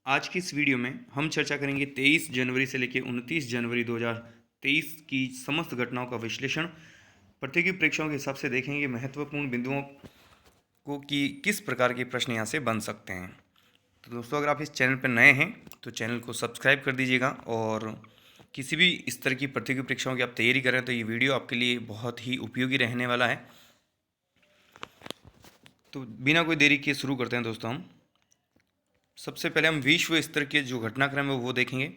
आज की इस वीडियो में हम चर्चा करेंगे 23 जनवरी से लेकर 29 जनवरी 2023 की समस्त घटनाओं का विश्लेषण। प्रतियोगी परीक्षाओं के हिसाब से देखेंगे महत्वपूर्ण बिंदुओं को कि किस प्रकार के प्रश्न यहाँ से बन सकते हैं। तो दोस्तों, अगर आप इस चैनल पर नए हैं तो चैनल को सब्सक्राइब कर दीजिएगा, और किसी भी इस तरह की प्रतियोगी परीक्षाओं की आप तैयारी करें तो ये वीडियो आपके लिए बहुत ही उपयोगी रहने वाला है। तो बिना कोई देरी किए शुरू करते हैं दोस्तों। हम सबसे पहले हम विश्व स्तर के जो घटनाक्रम है वो देखेंगे।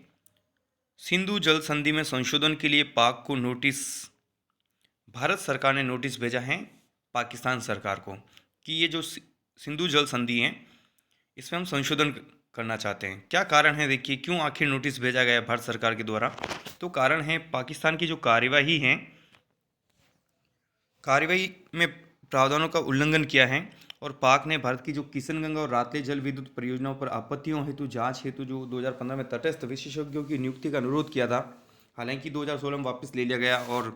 सिंधु जल संधि में संशोधन के लिए पाक को नोटिस, भारत सरकार ने नोटिस भेजा है पाकिस्तान सरकार को कि ये जो सिंधु जल संधि है इसमें हम संशोधन करना चाहते हैं। क्या कारण है, देखिए क्यों आखिर नोटिस भेजा गया भारत सरकार के द्वारा। तो कारण है पाकिस्तान की जो कार्यवाही है, कार्यवाही में प्रावधानों का उल्लंघन किया है, और पाक ने भारत की जो किशनगंगा और रातले जल विद्युत परियोजनाओं पर आपत्तियों हेतु जांच हेतु जो 2015 में तटस्थ विशेषज्ञों की नियुक्ति का अनुरोध किया था। हालांकि 2016 में वापस ले लिया गया और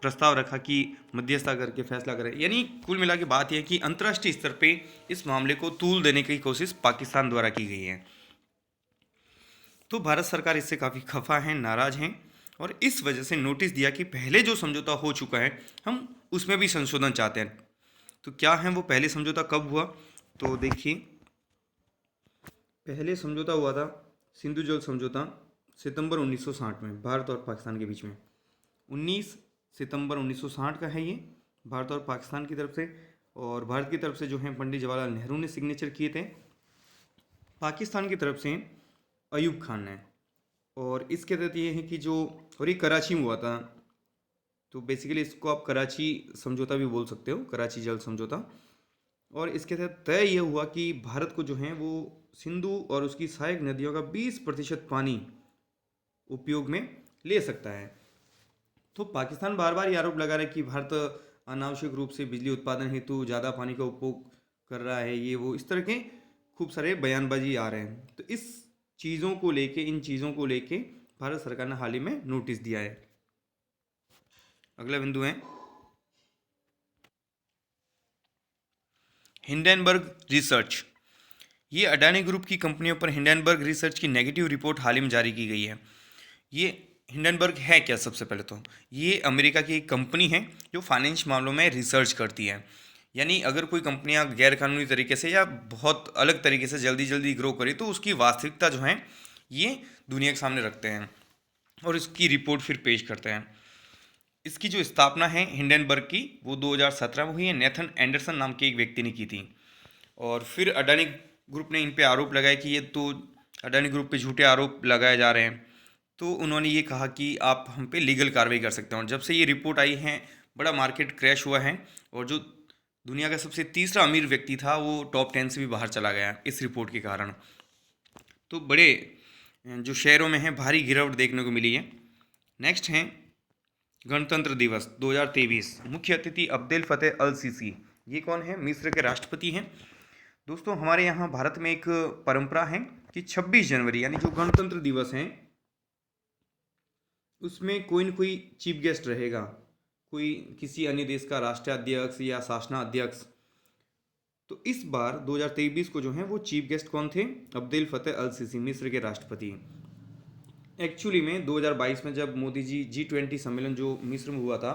प्रस्ताव रखा कि मध्यस्थता करके फैसला करें। यानी कुल मिला के बात यह है कि अंतर्राष्ट्रीय स्तर पे इस मामले को तूल देने की कोशिश पाकिस्तान द्वारा की गई है। तो भारत सरकार इससे काफ़ी खफा है, नाराज हैं, और इस वजह से नोटिस दिया कि पहले जो समझौता हो चुका है हम उसमें भी संशोधन चाहते हैं। तो क्या है वो पहले समझौता, कब हुआ, तो देखिए पहले समझौता हुआ था सिंधु जल समझौता सितंबर 1960 में भारत और पाकिस्तान के बीच में। 19 सितंबर 1960 का है ये, भारत और पाकिस्तान की तरफ से। और भारत की तरफ से जो है पंडित जवाहरलाल नेहरू ने सिग्नेचर किए थे, पाकिस्तान की तरफ से अयूब खान ने। और इसके तहत ये है कि जो, और ये कराची में हुआ था, तो बेसिकली इसको आप कराची समझौता भी बोल सकते हो, कराची जल समझौता। और इसके तहत तय ये हुआ कि भारत को जो है वो सिंधु और उसकी सहायक नदियों का 20% पानी उपयोग में ले सकता है। तो पाकिस्तान बार बार ये आरोप लगा रहा है कि भारत अनावश्यक रूप से बिजली उत्पादन हेतु ज़्यादा पानी का उपयोग कर रहा है, ये वो इस तरह के खूब सारे बयानबाजी आ रहे हैं। तो इस चीज़ों को लेके, इन चीज़ों को लेके भारत सरकार ने हाल ही में नोटिस दिया है। अगला बिंदु है हिंडनबर्ग रिसर्च। ये अडानी ग्रुप की कंपनियों पर हिंडनबर्ग रिसर्च की नेगेटिव रिपोर्ट हाल ही में जारी की गई है। ये हिंडनबर्ग है क्या, सबसे पहले तो ये अमेरिका की एक कंपनी है जो फाइनेंस मामलों में रिसर्च करती है। यानी अगर कोई कंपनियां गैरकानूनी तरीके से या बहुत अलग तरीके से जल्दी जल्दी ग्रो करे तो उसकी वास्तविकता जो है ये दुनिया के सामने रखते हैं और इसकी रिपोर्ट फिर पेश करते हैं। इसकी जो स्थापना है हिंडनबर्ग की वो 2017 में हुई है, नेथन एंडरसन नाम के एक व्यक्ति ने की थी। और फिर अडानी ग्रुप ने इन पे आरोप लगाया कि ये तो अडानी ग्रुप पे झूठे आरोप लगाए जा रहे हैं। तो उन्होंने ये कहा कि आप हम पे लीगल कार्रवाई कर सकते हैं। और जब से ये रिपोर्ट आई है बड़ा मार्केट क्रैश हुआ है, और जो दुनिया का सबसे तीसरा अमीर व्यक्ति था वो टॉप 10 से भी बाहर चला गया इस रिपोर्ट के कारण। तो बड़े जो शेयरों में है भारी गिरावट देखने को मिली है। नेक्स्ट है गणतंत्र दिवस 2023। मुख्य अतिथि अब्देल फतेह अल सीसी। ये कौन है, मिस्र के राष्ट्रपति हैं। दोस्तों, हमारे यहाँ भारत में एक परंपरा है कि 26 जनवरी यानी जो गणतंत्र दिवस है उसमें कोई न कोई चीफ गेस्ट रहेगा, कोई किसी अन्य देश का राष्ट्राध्यक्ष या शासनाध्यक्ष। तो इस बार 2023 को जो है वो चीफ गेस्ट कौन थे, अब्देल फतेह अल सीसी, मिस्र के राष्ट्रपति। एक्चुअली में 2022 में जब मोदी जी G20 सम्मेलन जो मिस्र में हुआ था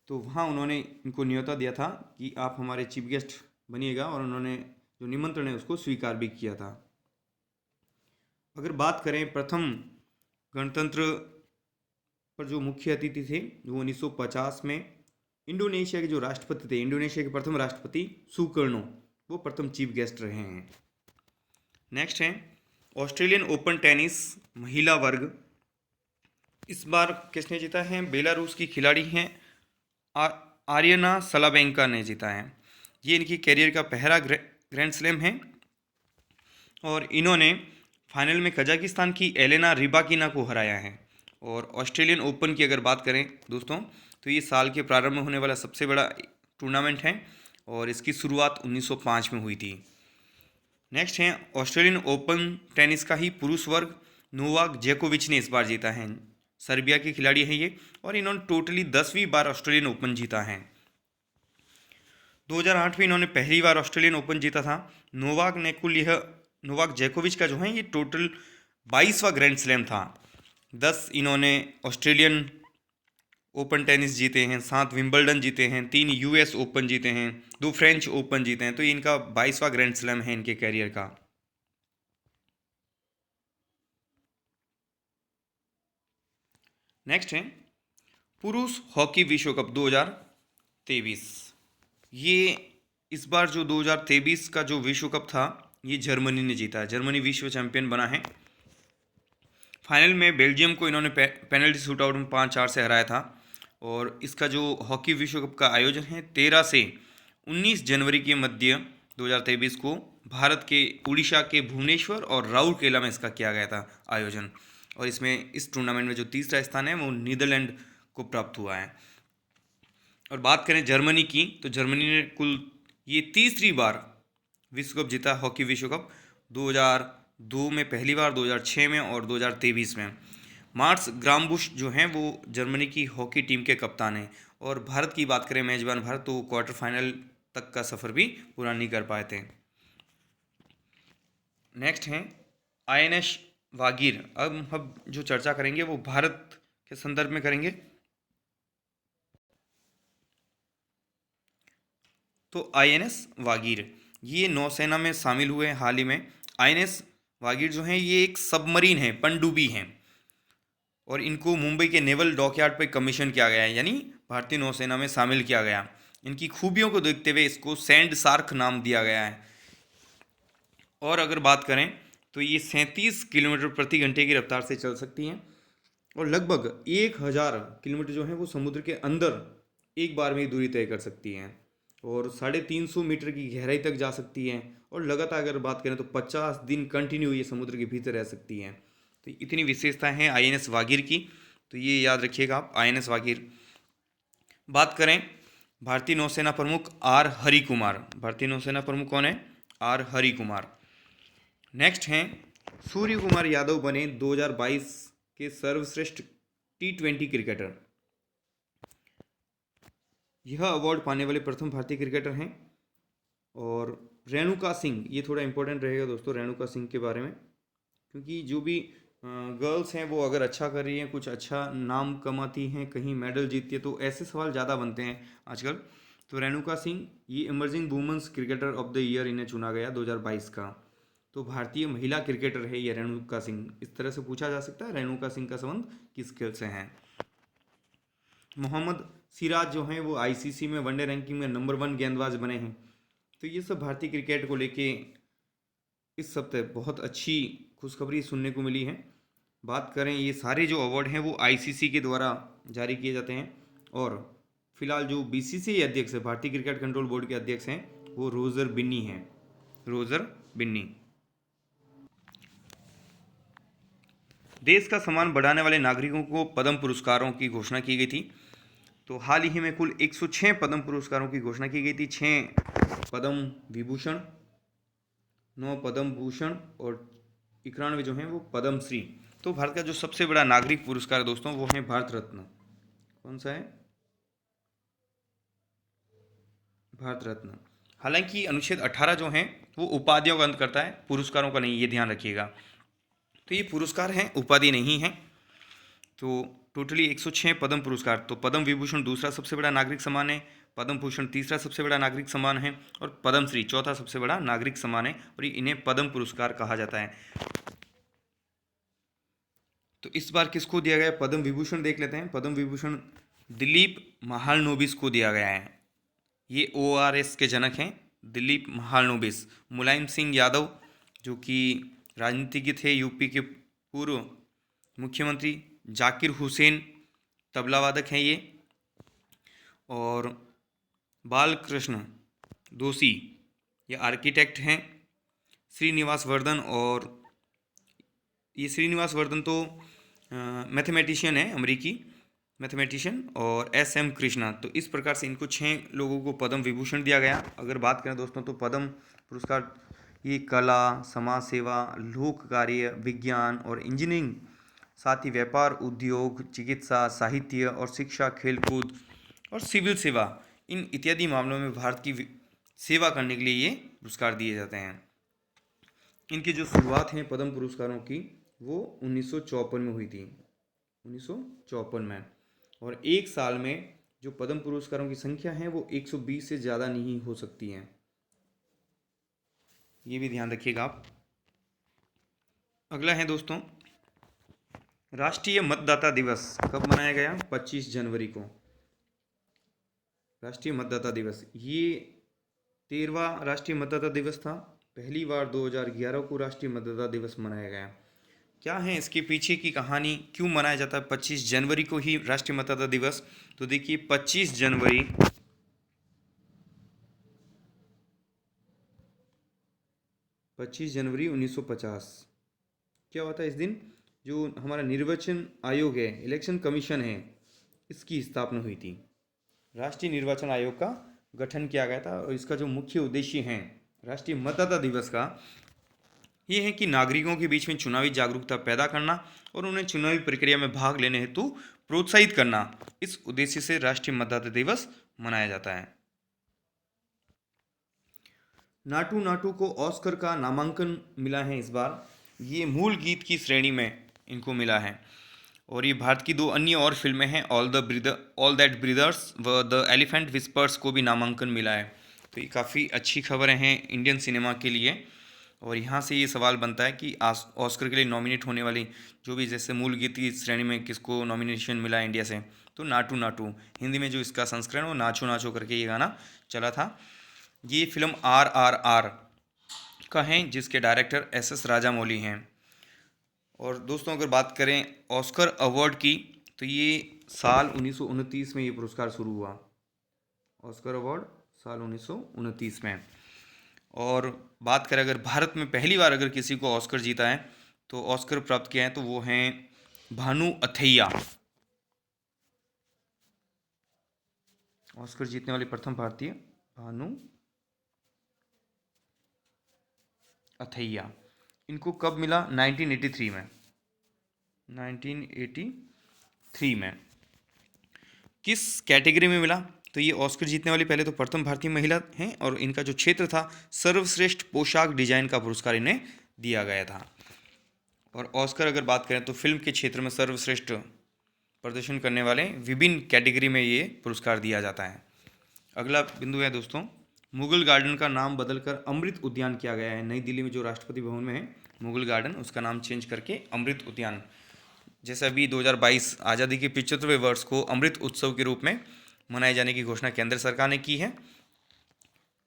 तो वहाँ उन्होंने इनको न्योता दिया था कि आप हमारे चीफ गेस्ट बनिएगा, और उन्होंने जो निमंत्रण है उसको स्वीकार भी किया था। अगर बात करें प्रथम गणतंत्र पर जो मुख्य अतिथि थे वो 1950 में इंडोनेशिया के जो राष्ट्रपति थे, इंडोनेशिया के प्रथम राष्ट्रपति सुकर्णो, वो प्रथम चीफ गेस्ट रहे हैं। नेक्स्ट है ऑस्ट्रेलियन ओपन टेनिस महिला वर्ग। इस बार किसने जीता है, बेलारूस की खिलाड़ी हैं आर्यना सलाबेंका ने जीता है। ये इनकी कैरियर का पहला ग्रैंड स्लैम है, और इन्होंने फाइनल में कजाकिस्तान की एलेना रिबाकिना को हराया है। और ऑस्ट्रेलियन ओपन की अगर बात करें दोस्तों तो ये साल के प्रारंभ में होने वाला सबसे बड़ा टूर्नामेंट है, और इसकी शुरुआत 1905 में हुई थी। नेक्स्ट है ऑस्ट्रेलियन ओपन टेनिस का ही पुरुष वर्ग, नोवाक जोकोविच ने इस बार जीता है। सर्बिया के खिलाड़ी हैं ये, और इन्होंने टोटली 10वीं बार ऑस्ट्रेलियन ओपन जीता है। 2008 में इन्होंने पहली बार ऑस्ट्रेलियन ओपन जीता था। नोवाक ने कुल यह नोवाक जोकोविच का जो है ये टोटल 22वां ग्रैंड स्लैम था। 10 इन्होंने ऑस्ट्रेलियन ओपन टेनिस जीते हैं, 7 विंबलडन जीते हैं, 3 यूएस ओपन जीते हैं, 2 फ्रेंच ओपन जीते हैं। तो ये इनका 22वां ग्रैंड स्लैम है इनके कैरियर का। नेक्स्ट है पुरुष हॉकी विश्व कप 2023। ये इस बार जो 2023 का जो विश्व कप था ये जर्मनी ने जीता है। जर्मनी विश्व चैंपियन बना है। फाइनल में बेल्जियम को इन्होंने पेनल्टी शूटआउट में 5-4 से हराया था। और इसका जो हॉकी विश्व कप का आयोजन है 13 से 19 जनवरी के मध्य 2023 को भारत के उड़ीसा के भुवनेश्वर और राउरकेला में इसका किया गया था आयोजन। और इसमें इस टूर्नामेंट में जो तीसरा स्थान है वो नीदरलैंड को प्राप्त हुआ है। और बात करें जर्मनी की तो जर्मनी ने कुल ये तीसरी बार विश्व कप जीता। हॉकी विश्व कप 2002 में पहली बार, 2006 में और 2023 में। मार्क्स ग्रामबुश जो हैं वो जर्मनी की हॉकी टीम के कप्तान हैं। और भारत की बात करें, मेजबान भारत, तो क्वार्टर फाइनल तक का सफ़र भी पूरा नहीं कर पाए थे। नेक्स्ट हैं आईएनएस वागीर। अब हम जो चर्चा करेंगे वो भारत के संदर्भ में करेंगे। तो आईएनएस वागीर ये नौसेना में शामिल हुए हाल ही में। आईएनएस वागीर जो हैं ये एक सबमरीन है, पनडुब्बी हैं। और इनको मुंबई के नेवल डॉकयार्ड पर कमीशन किया गया है, यानी भारतीय नौसेना में शामिल किया गया। इनकी खूबियों को देखते हुए इसको सैंड शार्क नाम दिया गया है। और अगर बात करें तो ये 37 किलोमीटर प्रति घंटे की रफ्तार से चल सकती हैं। और लगभग 1000 किलोमीटर जो है वो समुद्र के अंदर एक बार में ही दूरी तय कर सकती हैं। और 350 मीटर की गहराई तक जा सकती हैं। और लगातार अगर बात करें तो 50 दिन कंटिन्यू ये समुद्र के भीतर रह सकती हैं। तो इतनी विशेषताएं हैं आईएनएस वागीर की, तो ये याद रखिएगा आप, आईएनएस वागीर। बात करें भारतीय नौसेना प्रमुख आर हरि कुमार। भारतीय नौसेना प्रमुख कौन है? आर हरि कुमार। नेक्स्ट हैं सूर्य कुमार यादव बने 2022 के सर्वश्रेष्ठ T20 क्रिकेटर। यह अवार्ड पाने वाले प्रथम भारतीय क्रिकेटर हैं। और रेणुका सिंह, ये थोड़ा इंपॉर्टेंट रहेगा दोस्तों रेणुका सिंह के बारे में, क्योंकि जो भी गर्ल्स हैं वो अगर अच्छा कर रही हैं, कुछ अच्छा नाम कमाती हैं, कहीं मेडल जीतती है, तो ऐसे सवाल ज़्यादा बनते हैं आजकल। तो रेणुका सिंह ये emerging women's cricketer of the year इन्हें चुना गया 2022 का। तो भारतीय महिला क्रिकेटर है ये रेणुका सिंह। इस तरह से पूछा जा सकता है रेणुका सिंह का संबंध किस खेल से है। मोहम्मद सिराज जो हैं वो आईसीसी में वनडे रैंकिंग में नंबर 1 गेंदबाज बने हैं। तो ये सब भारतीय क्रिकेट को लेके इस हफ्ते बहुत अच्छी खुशखबरी सुनने को मिली है। बात करें, ये सारे जो अवार्ड हैं वो आईसीसी के द्वारा जारी किए जाते हैं। और फिलहाल जो बीसीसीआई अध्यक्ष है, भारतीय क्रिकेट कंट्रोल बोर्ड के अध्यक्ष हैं, वो रोजर बिन्नी हैं। रोजर बिन्नी। देश का सम्मान बढ़ाने वाले नागरिकों को पद्म पुरस्कारों की घोषणा की गई थी। तो हाल ही में कुल 106 पद्म पुरस्कारों की घोषणा की गई थी। 6 पद्म विभूषण, 9 पद्म भूषण और 91 जो हैं वो पद्म श्री। तो भारत का जो सबसे बड़ा नागरिक पुरस्कार है दोस्तों वो है भारत रत्न। कौन सा है? भारत रत्न। हालांकि अनुच्छेद 18 जो है वो उपाधियों का अंत करता है, पुरस्कारों का नहीं, ये ध्यान रखिएगा। तो ये पुरस्कार हैं, उपाधि नहीं है। तो टोटली 106 पद्म पुरस्कार। तो पद्म विभूषण दूसरा सबसे बड़ा नागरिक सम्मान है, पद्म भूषण तीसरा सबसे बड़ा नागरिक सम्मान है और पद्मश्री चौथा सबसे बड़ा नागरिक सम्मान है। और इन्हें पद्म पुरस्कार कहा जाता है। तो इस बार किसको दिया गया पद्म विभूषण देख लेते हैं। पद्म विभूषण दिलीप महालनोबिस को दिया गया है। ये ओआरएस के जनक हैं, दिलीप महालनोबिस। मुलायम सिंह यादव जो कि राजनीतिज्ञ थे, यूपी के पूर्व मुख्यमंत्री। जाकिर हुसैन तबलावादक हैं ये। और बालकृष्ण दोषी ये आर्किटेक्ट हैं। श्रीनिवास वर्धन, और ये श्रीनिवास वर्धन तो मैथमेटिशियन है, अमेरिकी मैथमेटिशियन। और एसएम कृष्णा। तो इस प्रकार से इनको 6 लोगों को पद्म विभूषण दिया गया। अगर बात करें दोस्तों तो पद्म पुरस्कार ये कला, समाज सेवा, लोक कार्य, विज्ञान और इंजीनियरिंग, साथ ही व्यापार, उद्योग, चिकित्सा, साहित्य और शिक्षा, खेलकूद और सिविल सेवा, इन इत्यादि मामलों में भारत की सेवा करने के लिए ये पुरस्कार दिए जाते हैं। इनकी जो शुरुआत है पद्म पुरस्कारों की वो 1954 में हुई थी, 1954 में। और एक साल में जो पद्म पुरस्कारों की संख्या है वो 120 से ज़्यादा नहीं हो सकती हैं, ये भी ध्यान रखिएगा आप। अगला है दोस्तों, राष्ट्रीय मतदाता दिवस कब मनाया गया? 25 जनवरी को राष्ट्रीय मतदाता दिवस। ये 13वां राष्ट्रीय मतदाता दिवस था। पहली बार 2011 को राष्ट्रीय मतदाता दिवस मनाया गया। क्या है इसके पीछे की कहानी, क्यों मनाया जाता है 25 जनवरी को ही राष्ट्रीय मतदाता दिवस? तो देखिए 25 जनवरी 1950 क्या होता है इस दिन? जो हमारा निर्वाचन आयोग है, इलेक्शन कमीशन है, इसकी स्थापना हुई थी। राष्ट्रीय निर्वाचन आयोग का गठन किया गया था और इसका जो मुख्य उद्देश्य है राष्ट्रीय मतदाता दिवस का, ये है कि नागरिकों के बीच में चुनावी जागरूकता पैदा करना और उन्हें चुनावी प्रक्रिया में भाग लेने हेतु प्रोत्साहित करना। इस उद्देश्य से राष्ट्रीय मतदाता दिवस मनाया जाता है। नाटू नाटू को ऑस्कर का नामांकन मिला है इस बार। ये मूल गीत की श्रेणी में इनको मिला है। और ये भारत की दो अन्य और फिल्में हैं, ऑल दैट ब्रदर्स व द एलिफेंट विस्पर्स को भी नामांकन मिला है। तो ये काफ़ी अच्छी खबरें हैं इंडियन सिनेमा के लिए। और यहाँ से ये सवाल बनता है कि ऑस्कर के लिए नॉमिनेट होने वाली जो भी, जैसे मूल गीत की श्रेणी में किसको नॉमिनेशन मिला है इंडिया से, तो नाटू नाटू, हिंदी में जो इसका संस्करण वो नाचो नाचो करके ये गाना चला था। ये फिल्म RRR का है जिसके डायरेक्टर SS राजामौली हैं। और दोस्तों अगर बात करें ऑस्कर अवार्ड की, तो ये साल 1929 में ये पुरस्कार शुरू हुआ, ऑस्कर अवार्ड साल 1929 में। और बात करें अगर भारत में पहली बार अगर किसी को ऑस्कर जीता है, तो ऑस्कर प्राप्त किया है, तो वो हैं भानु अथैया। ऑस्कर जीतने वाली प्रथम भारतीय भानु अथैया। इनको कब मिला? 1983 में, 1983 में। किस कैटेगरी में मिला? तो ये ऑस्कर जीतने वाली पहले तो प्रथम भारतीय महिला हैं और इनका जो क्षेत्र था सर्वश्रेष्ठ पोशाक डिजाइन का पुरस्कार इन्हें दिया गया था। और ऑस्कर अगर बात करें तो फिल्म के क्षेत्र में सर्वश्रेष्ठ प्रदर्शन करने वाले विभिन्न कैटेगरी में ये पुरस्कार दिया जाता है। अगला बिंदु है दोस्तों, मुगल गार्डन का नाम बदलकर अमृत उद्यान किया गया है। नई दिल्ली में जो राष्ट्रपति भवन में है मुगल गार्डन, उसका नाम चेंज करके अमृत उद्यान। जैसे अभी 2022 आज़ादी के 75वें वर्ष को अमृत उत्सव के रूप में मनाए जाने की घोषणा केंद्र सरकार ने की है,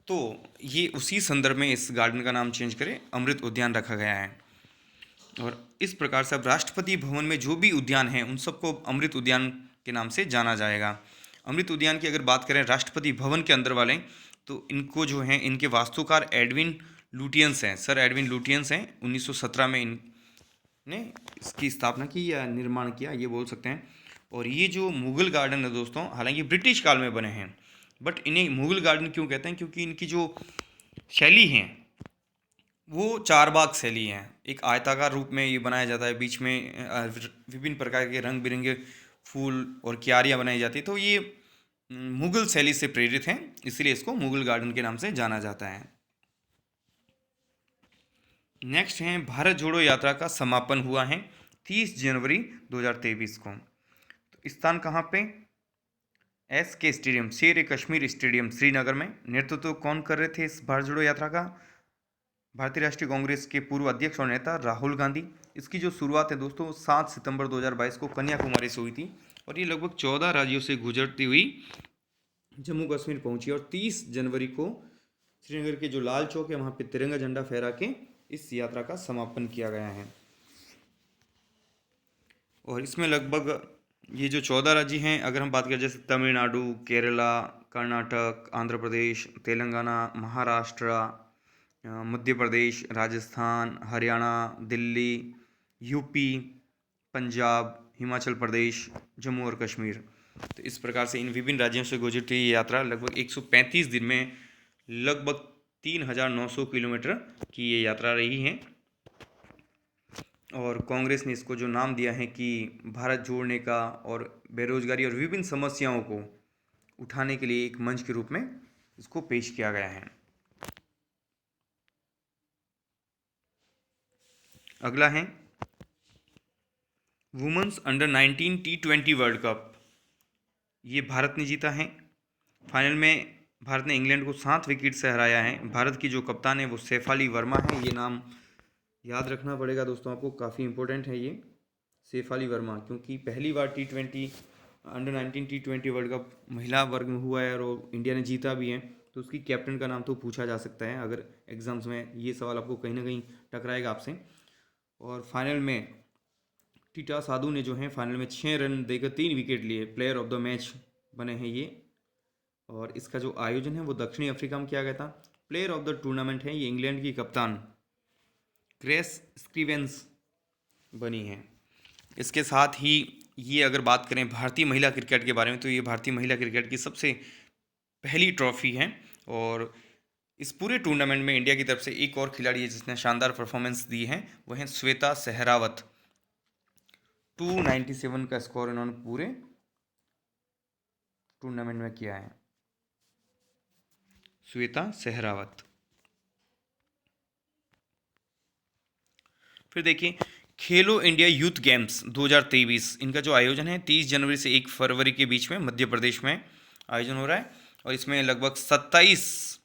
तो ये उसी संदर्भ में इस गार्डन का नाम चेंज करे अमृत उद्यान रखा गया है। और इस प्रकार से अब राष्ट्रपति भवन में जो भी उद्यान हैं उन सबको अमृत उद्यान के नाम से जाना जाएगा। अमृत उद्यान की अगर बात करें राष्ट्रपति भवन के अंदर वाले, तो इनको जो हैं इनके वास्तुकार एडविन लुटियंस हैं, सर एडविन लुटियंस हैं। 1917 में इनने इसकी स्थापना की या निर्माण किया, ये बोल सकते हैं। और ये जो मुगल गार्डन है दोस्तों, हालांकि ब्रिटिश काल में बने हैं, बट इन्हें मुगल गार्डन क्यों कहते हैं? क्योंकि इनकी जो शैली है वो चार बाग शैली है। एक आयताकार रूप में ये बनाया जाता है, बीच में विभिन्न प्रकार के रंग बिरंगे फूल और क्यारियाँ बनाई जाती है। तो ये मुगल शैली से प्रेरित हैं, इसलिए इसको मुगल गार्डन के नाम से जाना जाता है। नेक्स्ट है, भारत जोड़ो यात्रा का समापन हुआ है 30 जनवरी 2023 को। तो स्थान कहाँ पे? SK स्टेडियम, शेर ए कश्मीर स्टेडियम श्रीनगर में। नेतृत्व कौन कर रहे थे इस भारत जोड़ो यात्रा का? भारतीय राष्ट्रीय कांग्रेस के पूर्व अध्यक्ष और नेता राहुल गांधी। इसकी जो शुरुआत है दोस्तों 7 सितंबर 2022 को कन्याकुमारी से हुई थी और ये लगभग 14 राज्यों से गुजरती हुई जम्मू कश्मीर पहुंची और 30 जनवरी को श्रीनगर के जो लाल चौक है वहाँ पे तिरंगा झंडा फहरा के इस यात्रा का समापन किया गया है। और इसमें लगभग ये जो 14 राज्य हैं, अगर हम बात करें जैसे तमिलनाडु, केरला, कर्नाटक, आंध्र प्रदेश, तेलंगाना, महाराष्ट्र, मध्य प्रदेश, राजस्थान, हरियाणा, दिल्ली, यूपी, पंजाब, हिमाचल प्रदेश, जम्मू और कश्मीर। तो इस प्रकार से इन विभिन्न राज्यों से गुजरती ये यात्रा लगभग 135 दिन में लगभग 3900 किलोमीटर की ये यात्रा रही है। और कांग्रेस ने इसको जो नाम दिया है कि भारत जोड़ने का और बेरोजगारी और विभिन्न समस्याओं को उठाने के लिए एक मंच के रूप में इसको पेश किया गया है। अगला है women's under 19 T20 world cup. ये भारत ने जीता है। फाइनल में भारत ने इंग्लैंड को 7 विकेट से हराया है। भारत की जो कप्तान है वो सैफ वर्मा है। ये नाम याद रखना पड़ेगा दोस्तों आपको, काफ़ी इंपॉर्टेंट है ये सैफ वर्मा, क्योंकि पहली बार T20 under 19 T20 world cup महिला वर्ग में हुआ है और इंडिया ने जीता भी है, तो उसकी कैप्टन का नाम तो पूछा जा सकता है। अगर एग्जाम्स में ये सवाल आपको कहीं ना कहीं टकराएगा आपसे। और फाइनल में टीटा साधु ने जो है फाइनल में 6 रन देकर 3 विकेट लिए, प्लेयर ऑफ द मैच बने हैं ये। और इसका जो आयोजन है वो दक्षिणी अफ्रीका में किया गया था। प्लेयर ऑफ द टूर्नामेंट है ये इंग्लैंड की कप्तान ग्रेस स्टीवेंस बनी है। इसके साथ ही ये अगर बात करें भारतीय महिला क्रिकेट के बारे में, तो ये भारतीय महिला क्रिकेट की सबसे पहली ट्रॉफी है। और इस पूरे टूर्नामेंट में इंडिया की तरफ से एक और खिलाड़ी है जिसने शानदार परफॉर्मेंस दी है, वो है श्वेता सहरावत। 297 का स्कोर इन्होंने पूरे टूर्नामेंट में किया है, श्वेता सहरावत। फिर देखिए खेलो इंडिया यूथ गेम्स 2023, इनका जो आयोजन है 30 जनवरी से 1 फरवरी के बीच में मध्य प्रदेश में आयोजन हो रहा है। और इसमें लगभग 27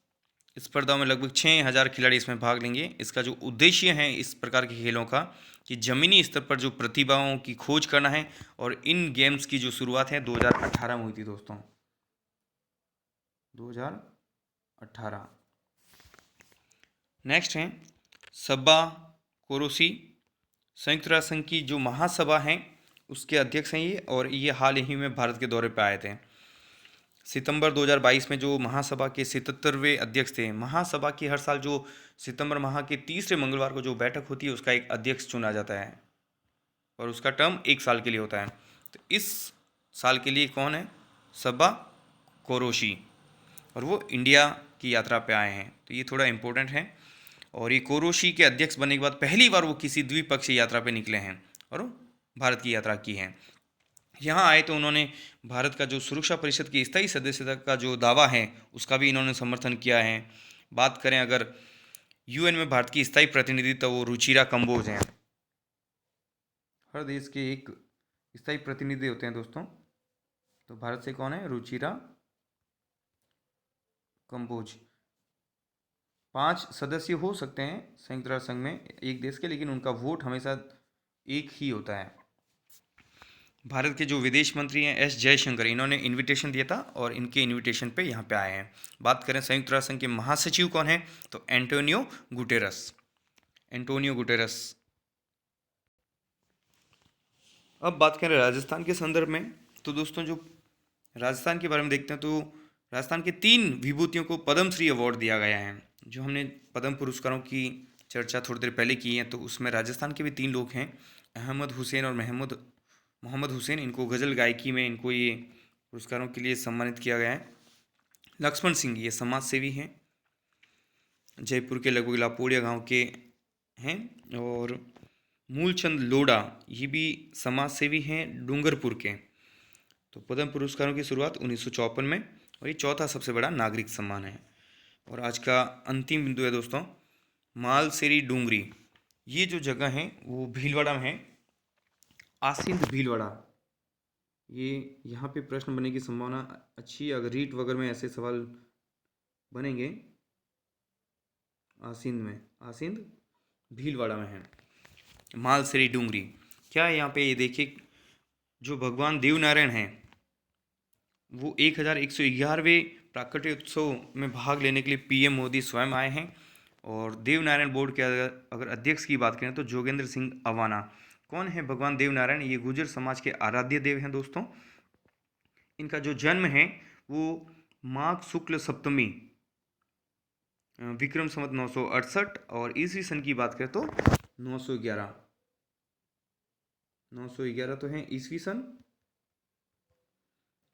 स्पर्धाओं में लगभग 6000 खिलाड़ी इसमें भाग लेंगे। इसका जो उद्देश्य है इस प्रकार के खेलों का कि ज़मीनी स्तर पर जो प्रतिभाओं की खोज करना है। और इन गेम्स की जो शुरुआत है 2018 में हुई थी दोस्तों, 2018। नेक्स्ट है सबा कोरोसी, संयुक्त राष्ट्र संघ की जो महासभा है उसके अध्यक्ष हैं ये, और ये हाल ही में भारत के दौरे पर आए थे। सितंबर 2022 में जो महासभा के 77वें अध्यक्ष थे। महासभा की हर साल जो सितंबर माह के तीसरे मंगलवार को जो बैठक होती है उसका एक अध्यक्ष चुना जाता है और उसका टर्म 1 साल के लिए होता है। तो इस साल के लिए कौन है? सबा कोरोशी, और वो इंडिया की यात्रा पे आए हैं, तो ये थोड़ा इम्पोर्टेंट है। और ये कोरोशी के अध्यक्ष बनने के बाद पहली बार वो किसी द्विपक्षीय यात्रा पे निकले हैं और भारत की यात्रा की है। यहाँ आए तो उन्होंने भारत का जो सुरक्षा परिषद की स्थायी सदस्यता का जो दावा है उसका भी इन्होंने समर्थन किया है। बात करें अगर यूएन में भारत की स्थायी प्रतिनिधि, तो वो रुचिरा कंबोज हैं। हर देश के एक स्थायी प्रतिनिधि होते हैं दोस्तों, तो भारत से कौन है? रुचिरा कंबोज। 5 सदस्य हो सकते हैं संयुक्त राष्ट्र संघ में एक देश के, लेकिन उनका वोट हमेशा एक ही होता है। भारत के जो विदेश मंत्री हैं एस जयशंकर, इन्होंने इनविटेशन दिया था और इनके इनविटेशन पे यहाँ पे आए हैं। बात करें संयुक्त राष्ट्र संघ के महासचिव कौन है, तो एंटोनियो गुटेरस। Antonio Guterres. अब बात करें राजस्थान के संदर्भ में, तो दोस्तों जो राजस्थान के बारे में देखते हैं तो राजस्थान के 3 विभूतियों को पद्मश्री अवार्ड दिया गया है। जो हमने पद्म पुरस्कारों की चर्चा थोड़ी देर पहले की है, तो उसमें राजस्थान के भी 3 लोग हैं, अहमद हुसैन और मोहम्मद हुसैन। इनको गज़ल गायकी में इनको ये पुरस्कारों के लिए सम्मानित किया गया है। लक्ष्मण सिंह ये समाज सेवी हैं, जयपुर के लगभग लापोड़िया गांव के हैं। और मूलचंद लोढ़ा ये भी समाज सेवी हैं डूंगरपुर के। तो पद्म पुरस्कारों की शुरुआत 1954 में, और ये चौथा सबसे बड़ा नागरिक सम्मान है। और आज का अंतिम बिंदु है दोस्तों मालसेरी डूंगरी। ये जो जगह है वो भीलवाड़ा में है, आसिंद भीलवाड़ा। ये यहाँ पे प्रश्न बनने की संभावना अच्छी है, अगर रीट वगैरह में ऐसे सवाल बनेंगे। आसिंद भीलवाड़ा में है मालसेरी डूंगरी। क्या है यहाँ पे? ये देखिए जो भगवान देवनारायण हैं वो 1111वें प्राकट्य उत्सव में भाग लेने के लिए पीएम मोदी स्वयं आए हैं। और देवनारायण बोर्ड के अगर अध्यक्ष की बात करें तो जोगेंद्र सिंह अवाना। कौन है भगवान देवनारायण? ये गुर्जर समाज के आराध्य देव हैं दोस्तों। इनका जो जन्म है वो माघ शुक्ल सप्तमी विक्रम संवत 968, और ईसवी सन की बात करें तो 911 तो है ईसवी सन,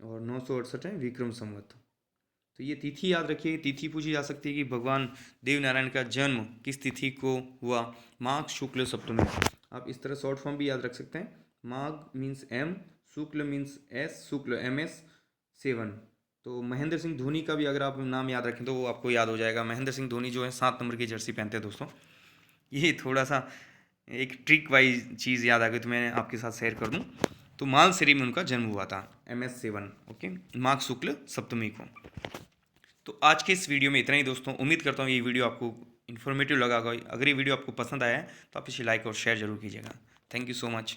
और 968 है विक्रम संवत। तो ये तिथि याद रखिए, तिथि पूछी जा सकती है कि भगवान देवनारायण का जन्म किस तिथि को हुआ, माघ शुक्ल सप्तमी। आप इस तरह शॉर्ट फॉर्म भी याद रख सकते हैं, माघ मीन्स M, शुक्ल मीन्स S, शुक्ल MS 7। तो महेंद्र सिंह धोनी का भी अगर आप नाम याद रखें तो वो आपको याद हो जाएगा। महेंद्र सिंह धोनी जो है 7 नंबर की जर्सी पहनते हैं दोस्तों। ये थोड़ा सा एक ट्रिक वाइज चीज़ याद आ गई तो मैं आपके साथ शेयर कर दूं। तो मालसरी में उनका जन्म हुआ था MS7, ओके, माघ शुक्ल सप्तमी को। तो आज के इस वीडियो में इतना ही दोस्तों। उम्मीद करता हूँ ये वीडियो आपको इन्फॉर्मेटिव लगा होगा। अगर ये वीडियो आपको पसंद आया है तो आप इसे लाइक और शेयर जरूर कीजिएगा। Thank you so much.